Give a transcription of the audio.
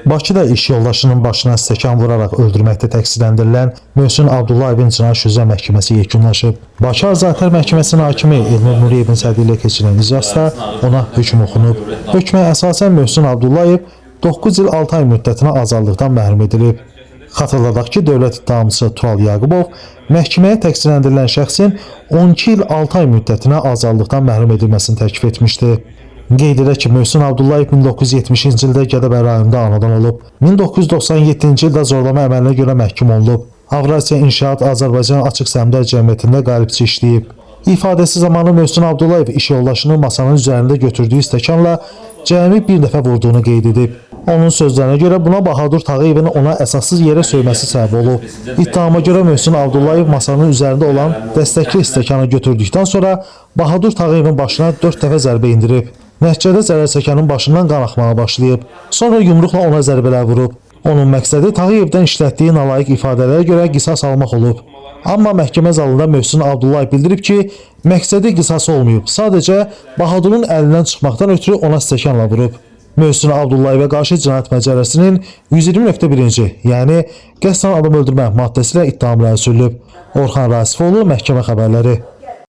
Bakıda iş yoldaşının başına stəkan vuraraq öldürməkdə təqsirləndirilən Möhsün Abdullayevin cinayət işi üzrə məhkəməsi yekunlaşıb. Bakı Azadlıqlar Məhkəməsinin hakimi Elnur Nuriyevin sədrliyi ilə keçirilən iclasda ona hökm oxunub. Hökmə əsasən Möhsün Abdullayev 9 il 6 ay müddətinə azadlıqdan məhrum edilib. Xatırladaq ki, dövlət ittihamçısı Tural Yaqubov məhkəməyə təqsirləndirilən şəxsin 12 il 6 ay müddətinə azadlıqdan məhrum edilməsini təklif etmişdi. Qeyd edək ki, Möhsün Abdullayev 1970-ci ildə Gədəbəy rayonunda anadan olub. 1997-ci ildə zorlama əməlinə görə məhkum olunub. Avrasiya İnşaat Azərbaycan Açıq Səhmdar Cəmiyyətində qalibçi işləyib. İfadəsi zamanı Möhsün Abdullayev iş yoldaşını masanın üzərində götürdüyü stəkanla cəmi bir dəfə vurduğunu qeyd edib. Onun sözlərinə görə buna Bahadur Tağıyevin ona əsassız yerə söyməsi səbəb olub. İttihama görə Möhsün Abdullayev masanın üzərində olan dəstəkli stəkanı götürdükdən sonra Bahadur Tağıyevin başına 4 dəfə zərbə indirib. Nəticədə zərər çəkənin başından qan axmağa başlayıb. Sonra yumruqla ona zərbələr vurub. Onun məqsədi Tağıyevdən işlətdiyi nalayiq ifadələrə görə qisas almaq olub. Amma məhkəmə zalında Möhsün Abdullayev bildirib ki, məqsədi qisas olmayıb. Sadəcə Bahadurun əlindən çıxmaqdan ötürü ona stəkanla vurub. Möhsün Abdullayevə qarşı cinayət məcəlləsinin 120.1-ci, yəni qəsdən adam öldürmə maddəsi ilə ittiham sürülüb. Orxan Rasifoğlu, məhkəmə xəbərləri.